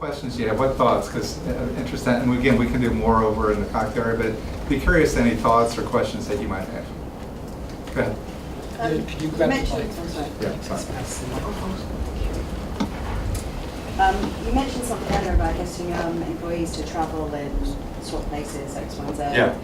questions you have, what thoughts, because interesting, and again, we can do more over in the cocktail area, but be curious any thoughts or questions that you might have. Go ahead. You mentioned, Yeah, sorry. You mentioned something earlier about getting employees to travel and swap places, X, Y, and Z. Yeah.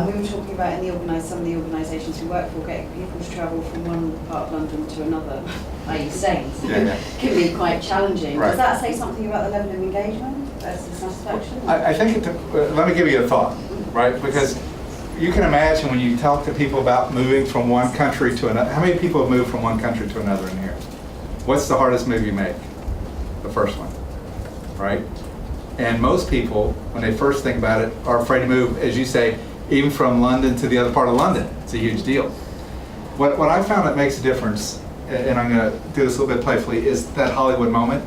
We were talking about some of the organisations we work for, getting people to travel from one part of London to another, i.e. Staines, can be quite challenging. Right. Does that say something about the level of engagement versus satisfaction? I think, let me give you a thought, right? Because you can imagine when you talk to people about moving from one country to another, how many people have moved from one country to another in here? What's the hardest move you make? The first one, right? And most people, when they first think about it, are afraid to move, as you say, even from London to the other part of London. It's a huge deal. What I found that makes a difference, and I'm going to do this a little bit playfully, is that Hollywood moment.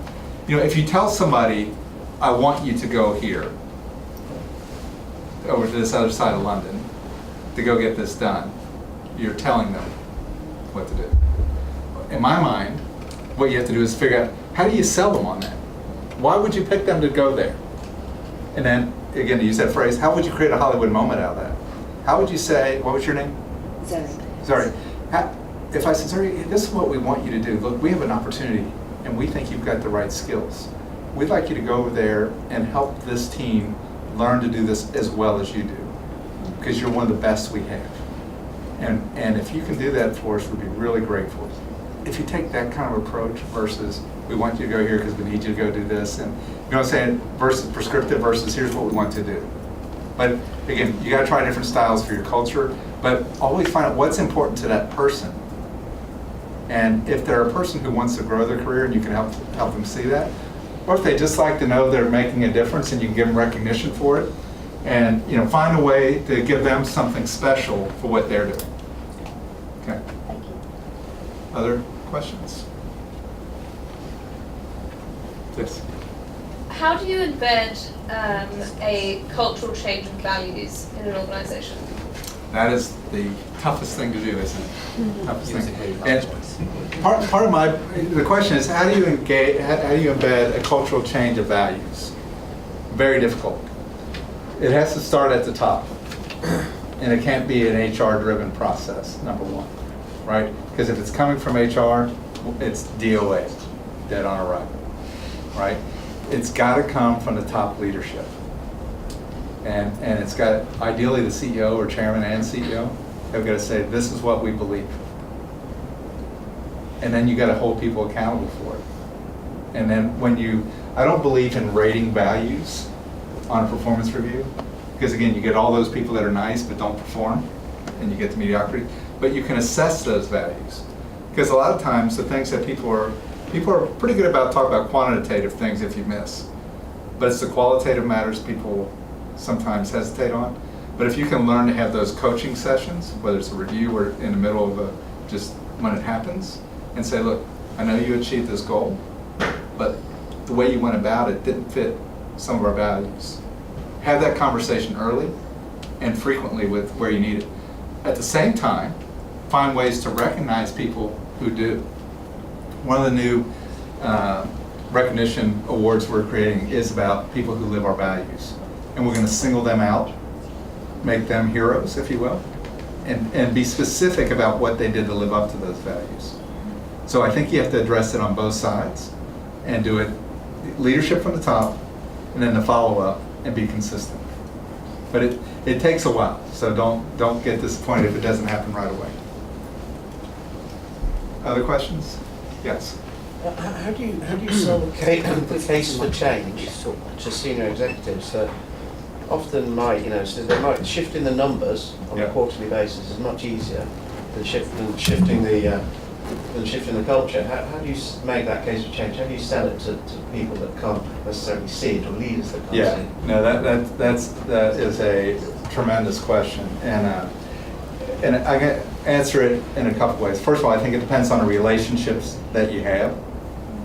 You know, if you tell somebody, I want you to go here, over to this other side of London, to go get this done, you're telling them what to do. In my mind, what you have to do is figure out, how do you sell them on that? Why would you pick them to go there? And then, again, to use that phrase, how would you create a Hollywood moment out of that? How would you say, what was your name? Zoe. Sorry. If I said, Zoe, this is what we want you to do. Look, we have an opportunity, and we think you've got the right skills. We'd like you to go over there and help this team learn to do this as well as you do, because you're one of the best we have. And if you can do that for us, we'd be really grateful. If you take that kind of approach versus, we want you to go here because we need you to go do this, and you know what I'm saying, versus prescriptive versus here's what we want to do. But again, you got to try different styles for your culture, but always find out what's important to that person. And if they're a person who wants to grow their career and you can help them see that, or if they just like to know they're making a difference and you can give them recognition for it, and you know, find a way to give them something special for what they're doing. Okay. Thank you. Other questions? Yes. How do you embed a cultural change of values in an organisation? That is the toughest thing to do, isn't it? Mm-hmm. Toughest thing. And part of the question is, how do you engage? How do you embed a cultural change of values? Very difficult. It has to start at the top, and it can't be an HR-driven process. Number one, right? Because if it's coming from HR, it's DOA, dead on arrival, right? It's got to come from the top leadership. And it's got, ideally, the CEO or chairman and CEO have got to say, this is what we believe. And then you got to hold people accountable for it. And then I don't believe in rating values on a performance review, because again, you get all those people that are nice but don't perform, and you get to mediocrity. But you can assess those values. Because a lot of times, the things that people are pretty good about talking about quantitative things if you miss. But it's the qualitative matters people sometimes hesitate on. But if you can learn to have those coaching sessions, whether it's a review or in the middle of just when it happens, and say, look, I know you achieved this goal, but the way you went about it didn't fit some of our values. Have that conversation early and frequently with where you need it. At the same time, find ways to recognize people who do. One of the new recognition awards we're creating is about people who live our values. And we're going to single them out, make them heroes, if you will, and be specific about what they did to live up to those values. So I think you have to address it on both sides and do it leadership from the top and then the follow-up and be consistent. But it takes a while, so don't get disappointed if it doesn't happen right away. Other questions? Yes. How do you sell the case for change to senior executives? Often so they might shift in the numbers on a quarterly basis is much easier than shifting the culture. How do you make that case for change? How do you sell it to people that can't necessarily see it, or leaders that can't see it? No, that is a tremendous question, and I can answer it in a couple ways. First of all, I think it depends on the relationships that you have.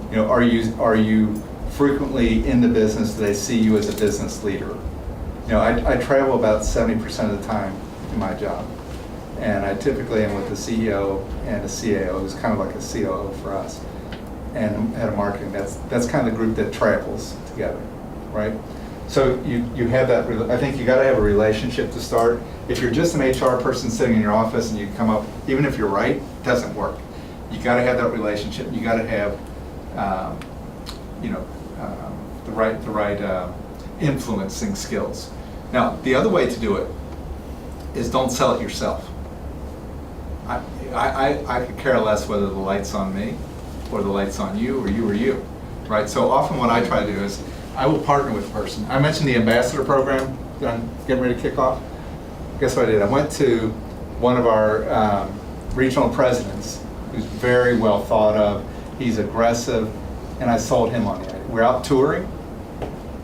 You know, are you frequently in the business? Do they see you as a business leader? You know, I travel about 70% of the time in my job, and I typically am with the CEO and the CAO, who's kind of like a COO for us. and head of marketing. That's kind of the group that travels together, right? So you have that, I think you gotta have a relationship to start. If you're just an HR person sitting in your office and you come up, even if you're right, it doesn't work. You gotta have that relationship. You gotta have, the right influencing skills. Now, the other way to do it is don't sell it yourself. I could care less whether the light's on me or the light's on you or you, right? So often what I try to do is I will partner with a person. I mentioned the ambassador program that I'm getting ready to kick off. Guess what I did? I went to one of our regional presidents who's very well thought of. He's aggressive, and I sold him on the idea. We're out touring,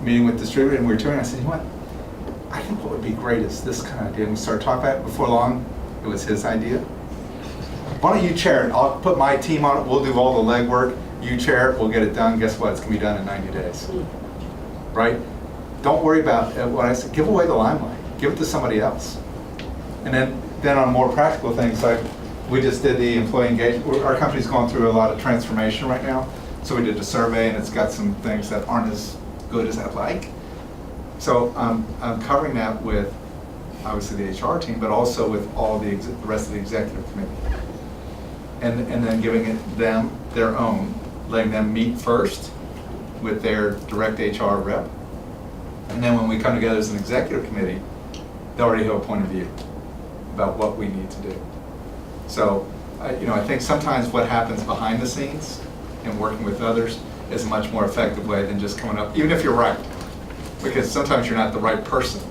meeting with distributors, and we were touring. I said, you know what? I think what would be great is this kind of idea. And we started talking about it. Before long, it was his idea. Why don't you chair it? I'll put my team on it. We'll do all the legwork. You chair it. We'll get it done. Guess what? It's going to be done in 90 days. Right? Don't worry about what I said. Give away the limelight. Give it to somebody else. And then on more practical things, like we just did the employee engagement. Our company's going through a lot of transformation right now. So we did a survey, and it's got some things that aren't as good as I'd like. So I'm covering that with obviously the HR team, but also with all the rest of the executive committee. And then giving them their own, letting them meet first with their direct HR rep. And then when we come together as an executive committee, they already have a point of view about what we need to do. So, I think sometimes what happens behind the scenes and working with others is a much more effective way than just coming up, even if you're right, because sometimes you're not the right person.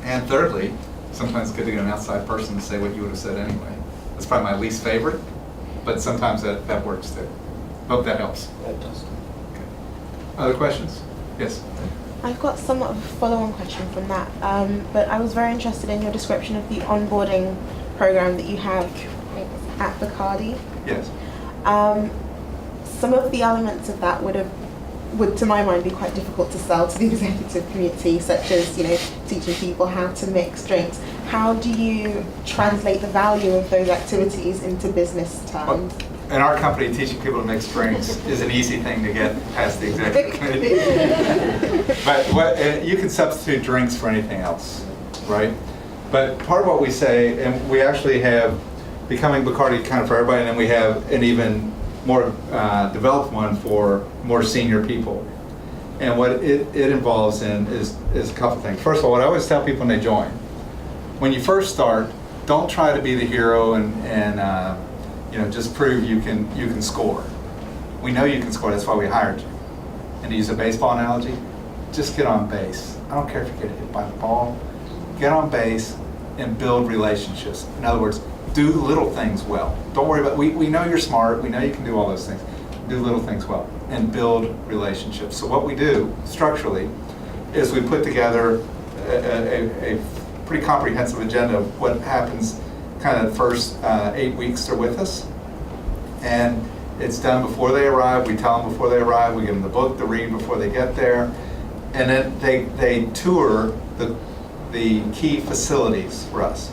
And thirdly, sometimes it's good to get an outside person to say what you would have said anyway. That's probably my least favorite, but sometimes that works too. Hope that helps. That does. Okay. Other questions? Yes. I've got somewhat of a follow-on question from that, but I was very interested in your description of the onboarding program that you have at Bacardi. Yes. Some of the elements of that would, to my mind, be quite difficult to sell to the executive community, such as, teaching people how to mix drinks. How do you translate the value of those activities into business terms? Well, in our company, teaching people to mix drinks is an easy thing to get past the executive committee. But you can substitute drinks for anything else, right? But part of what we say, and we actually have Becoming Bacardi kind of for everybody, and then we have an even more developed one for more senior people. And what it involves in is a couple things. First of all, what I always tell people when they join, when you first start, don't try to be the hero and just prove you can score. We know you can score, that's why we hired you. And to use a baseball analogy, just get on base. I don't care if you get hit by the ball. Get on base and build relationships. In other words, do little things well. Don't worry about, we know you're smart, we know you can do all those things. Do little things well and build relationships. So what we do structurally is we put together a pretty comprehensive agenda of what happens kind of the first 8 weeks they're with us. And it's done before they arrive. We tell them before they arrive. We give them the book to read before they get there. And then they tour the key facilities for us.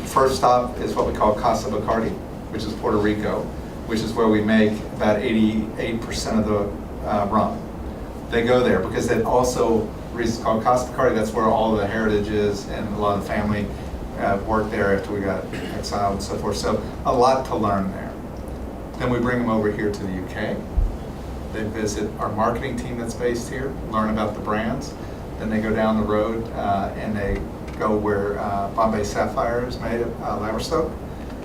First stop is what we call Casa Bacardi, which is Puerto Rico, which is where we make about 88% of the rum. They go there because it also, the reason it's called Casa Bacardi, that's where all the heritage is, and a lot of the family worked there after we got exiled and so forth. So a lot to learn there. Then we bring them over here to the UK. They visit our marketing team that's based here, learn about the brands. Then they go down the road and they go where Bombay Sapphire is made at Laverstock.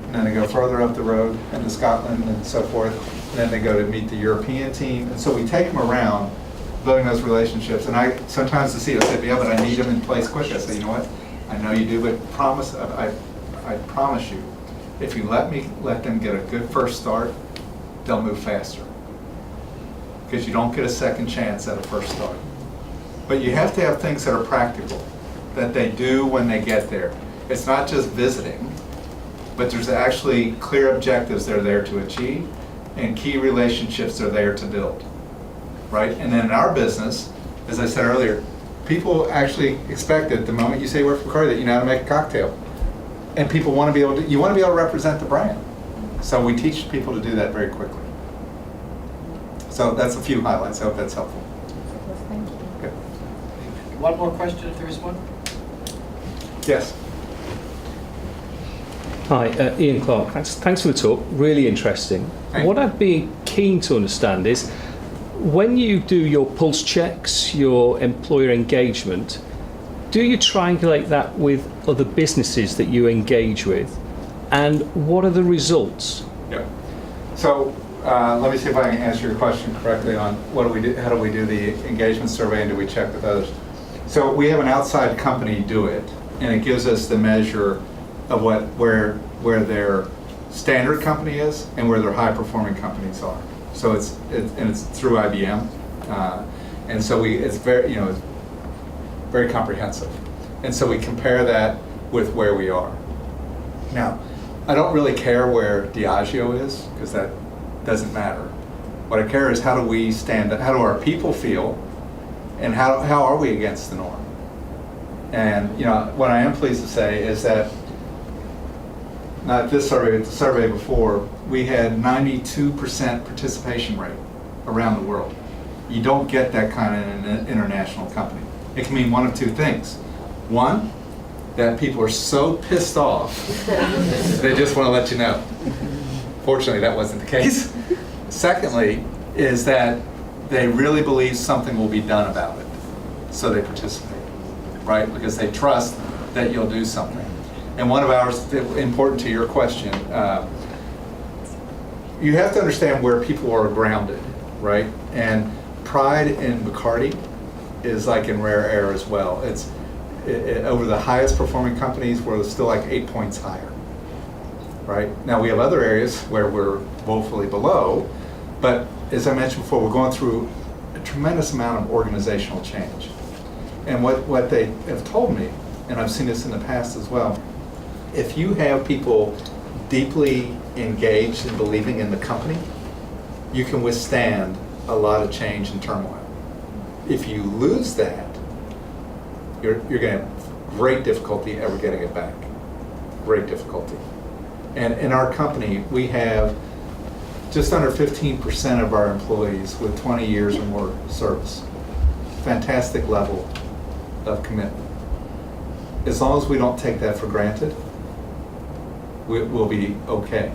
And then they go further up the road into Scotland and so forth. And then they go to meet the European team. And so we take them around, building those relationships. And I sometimes the CEO said, yeah, but I need them in place quick. I say, you know what? I know you do, but I promise you, if you let them get a good first start, they'll move faster. Because you don't get a second chance at a first start. But you have to have things that are practical, that they do when they get there. It's not just visiting, but there's actually clear objectives they're there to achieve and key relationships they're there to build, right? And then in our business, as I said earlier, people actually expect that the moment you say you work for Bacardi that you know how to make a cocktail. And people want to be able to, you want to be able to represent the brand. So we teach people to do that very quickly. So that's a few highlights. I hope that's helpful. Thank you. Okay. One more question, if there is one. Yes. Hi, Ian Clark. Thanks for the talk. Really interesting. Thank What you. I'd be keen to understand is when you do your pulse checks, your employer engagement, do you triangulate that with other businesses that you engage with? And what are the results? Yeah. So let me see if I can answer your question correctly on what do we do, how do we do the engagement survey, and do we check with others? So we have an outside company do it, and it gives us the measure of where their standard company is and where their high performing companies are. So it's through IBM, and so it's very it's very comprehensive, and so we compare that with where we are. Now, I don't really care where Diageo is, because that doesn't matter. What I care is how do we stand, how do our people feel, and how are we against the norm? And what I am pleased to say is that, not this survey, but the survey before, we had 92% participation rate around the world. You don't get that kind of an international company. It can mean one of two things. One, that people are so pissed off, they just want to let you know. Fortunately, that wasn't the case. Secondly, is that they really believe something will be done about it, so they participate, right? Because they trust that you'll do something. And one of ours, important to your question, you have to understand where people are grounded, right? And pride in Bacardi is like in rare air as well. It's over the highest performing companies, we're still like 8 points higher, right? Now we have other areas where we're woefully below, but as I mentioned before, we're going through a tremendous amount of organizational change. And what they have told me, and I've seen this in the past as well, if you have people deeply engaged in believing in the company, you can withstand a lot of change and turmoil. If you lose that, you're going to have great difficulty ever getting it back. Great difficulty. And in our company, we have just under 15% of our employees with 20 years or more service. Fantastic level of commitment. As long as we don't take that for granted, we'll be okay.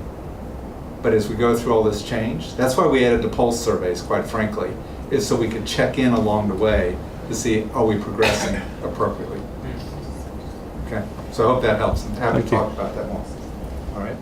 But as we go through all this change, that's why we added the pulse surveys, quite frankly, is so we could check in along the way to see, are we progressing appropriately? Okay, so I hope that helps. I'm happy to talk about that more. All right.